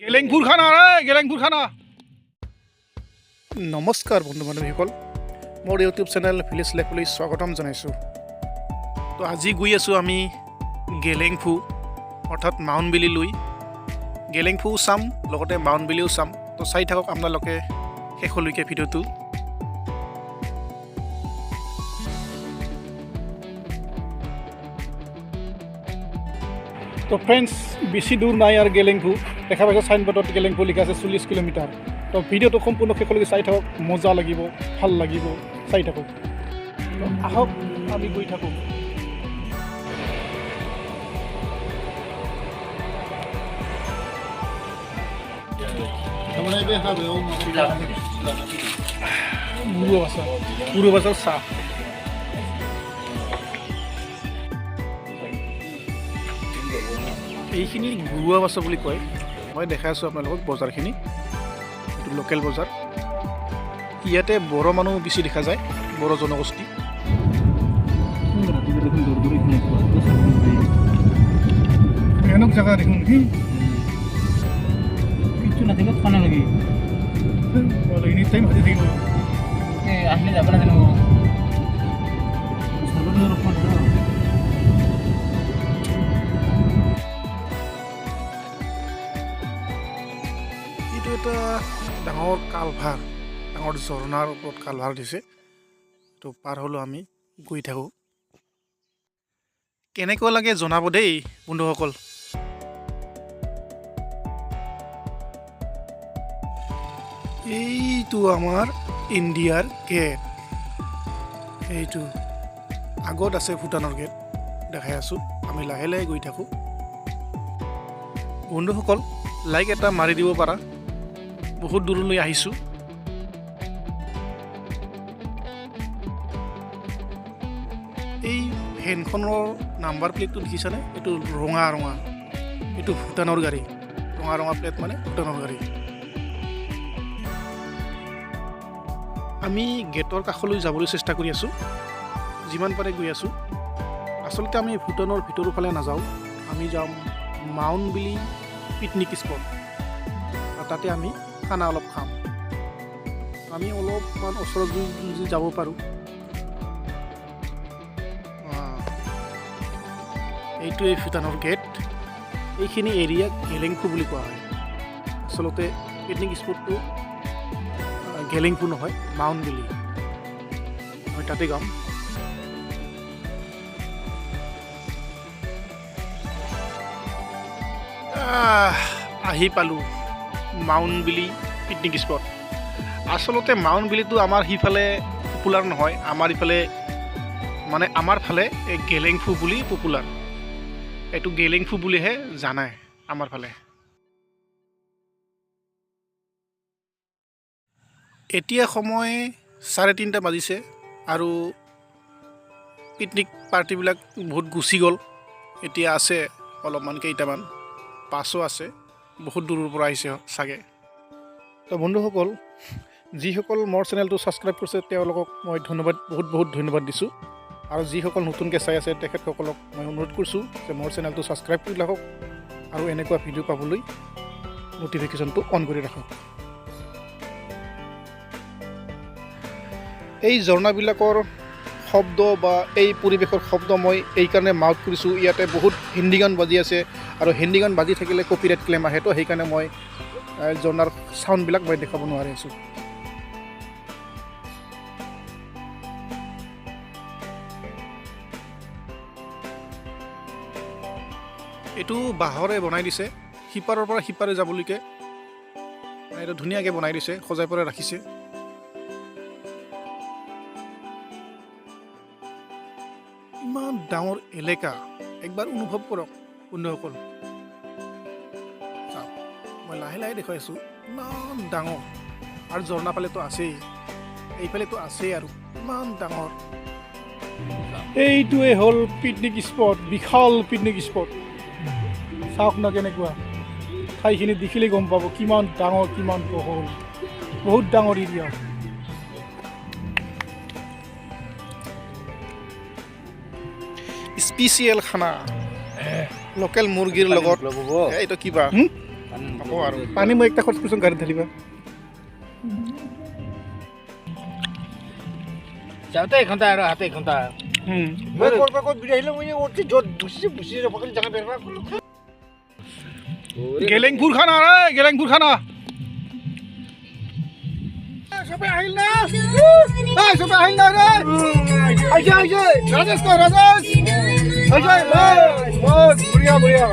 গেলেংপুৰ খানা ৰে গেলেংপুৰ খানা নমস্কাৰ বন্ধু বান্ধৱীসকল মোৰ ইউটিউব চেনেল ভিলেজ লাইফলৈ স্বাগতম জনাইছোঁ তো আজি গৈ আছোঁ আমি গেলেংফু অৰ্থাৎ মাউনবেলীলৈ গেলেংফু চাম লগতে মাউনবেলীও চাম তো চাই থাকক আপোনালোকে শেষলৈকে ভিডিঅ'টো তো ফ্ৰেণ্ডছ বেছি দূৰ নাই আৰু গেলেংফু দেখা পাইছে চাইনবোৰ্ডত গেলেংফু লিখা আছে 40 কিলোমিটাৰ তো ভিডিঅ'টো সম্পূৰ্ণ শেষলৈকে চাই থাকক মজা লাগিব ভাল লাগিব চাই থাকক আহক আমি গৈ থাকোঁ পুরো বাজার চাহ এইখিনি ঘৰুৱা বাছা বুলি কয় মই দেখাই আছোঁ আপোনালোকক বজাৰখিনি এইটো লোকেল বজাৰ ইয়াতে বড়ো মানুহ বেছি দেখা যায় বড়ো জনগোষ্ঠী ভয়ানক জেগা দেখোন কিছু নাথাকিলে খানা লাগে এনি টাইম ভাজি থাকিব আহিলে যাব নাজানো এটা ডাঙৰ কালভাৰ ডাঙৰ ঝৰ্ণাৰ ওপৰত কালভাৰ দিছে তো পাৰ হ'লেও আমি গৈ থাকোঁ কেনেকুৱা লাগে জনাব দেই বন্ধুসকল এইটো আমাৰ ইণ্ডিয়াৰ গেট এইটো আগত আছে ভূটানৰ গেট দেখাই আছোঁ আমি লাহে লাহে গৈ থাকোঁ বন্ধুসকল লাইক এটা মাৰি দিব পাৰা বহুত দূৰলৈ আহিছোঁ এই ভেনখনৰ নাম্বাৰ প্লেটটো দেখিছানে এইটো ৰঙা ৰঙা এইটো ভূটানৰ গাড়ী ৰঙা ৰঙা প্লেট মানে ভূটানৰ গাড়ী আমি গেটৰ কাষলৈ যাবলৈ চেষ্টা কৰি আছোঁ যিমান পাৰে গৈ আছোঁ আচলতে আমি ভূটানৰ ভিতৰৰ ফালে নাযাওঁ আমি যাম মাউনবেলী পিকনিক স্পট আৰু তাতে আমি খানা অলপ খাম আমি অলপমান ওচৰত যদি যাব পাৰোঁ এইটোৱে ভূটানৰ গেট এইখিনি এৰিয়া গেলেংফু বুলি কোৱা হয় আচলতে পিকনিক স্পটটো গেলেংফু নহয় মাউনবেলী আমি তাতে যাম আহি পালোঁ মাউনবেলী পিকনিক স্পট আচলতে মাউনবেলীটো আমাৰ সিফালে পপুলাৰ নহয় আমাৰ ইফালে মানে আমাৰ ফালে এই গেলেংফু বুলি পপুলাৰ এইটো গেলেংফু বুলিহে জানায় আমাৰ ফালে এতিয়া সময় 3:30 বাজিছে আৰু পিকনিক পাৰ্টিবিলাক বহুত গুচি গ'ল এতিয়া আছে অলপমান কেইটামান পাছো আছে বহুত দূৰৰ পৰা আহিছে চাগে তো বন্ধুসকল যিসকল মোৰ চেনেলটো ছাবস্ক্ৰাইব কৰিছে তেওঁলোকক মই ধন্যবাদ বহুত ধন্যবাদ দিছোঁ আৰু যিসকল নতুনকৈ চাই আছে তেখেতসকলক মই অনুৰোধ কৰিছোঁ যে মোৰ চেনেলটো ছাবস্ক্ৰাইব কৰি ৰাখক আৰু এনেকুৱা ভিডিঅ' পাবলৈ ন'টিফিকেশ্যনটো অন কৰি ৰাখক এই ঝৰ্ণাবিলাকৰ শব্দ বা এই পৰিৱেশৰ শব্দ মই এইকাৰণে মাউথ কৰিছোঁ ইয়াতে বহুত হিন্দী গান বাজি আছে আৰু হিন্দী গান বাজি থাকিলে কপিৰাইট ক্লেইম আহে তো সেইকাৰণে মই ঝৰ্ণাৰ চাউণ্ডবিলাক মই দেখাব নোৱাৰি আছোঁ এইটো বাঁহৰে বনাই দিছে সিপাৰৰ পৰা সিপাৰে যাবলৈকে এইটো ধুনীয়াকৈ বনাই দিছে সজাই পৰাই ৰাখিছে ইমান ডাঙৰ এলেকা একবাৰ অনুভৱ কৰক বন্ধুসকল চাওক মই লাহে লাহে দেখুৱাই আছোঁ ইমান ডাঙৰ আৰু ঝৰ্ণা ফালেতো আছেই এইফালেতো আছেই আৰু ইমান ডাঙৰ এইটোৱে হ'ল পিকনিক স্পট বিশাল পিকনিক স্পট চাওক না কেনেকুৱা ঠাইখিনি দেখিলেই গম পাব কিমান ডাঙৰ কিমান বহল বহুত ডাঙৰ এৰিয়া স্পেচিয়েল খানা লোকেল মুৰ্গীৰ লগত এইটো কিবা আকৌ আৰু পানী মই একটা খৰচ কৰিছোঁ গাড়ীত ঢালিবা যাওঁতে এঘণ্টা আৰু হাতে এঘণ্টা মই ক'ৰবাত ক'ত ঘূৰি আহিলোঁ মই অতি য'ত বুচি জাগা বেৰবা গেলেংপুৰ খানা ৰে গেলেংপুৰ খানা সবে আহিল না সবে আহিল না ৰে আহিছে ৰাজেশ ৰাজেশ আহিছে বঢ়িয়া বঢ়িয়া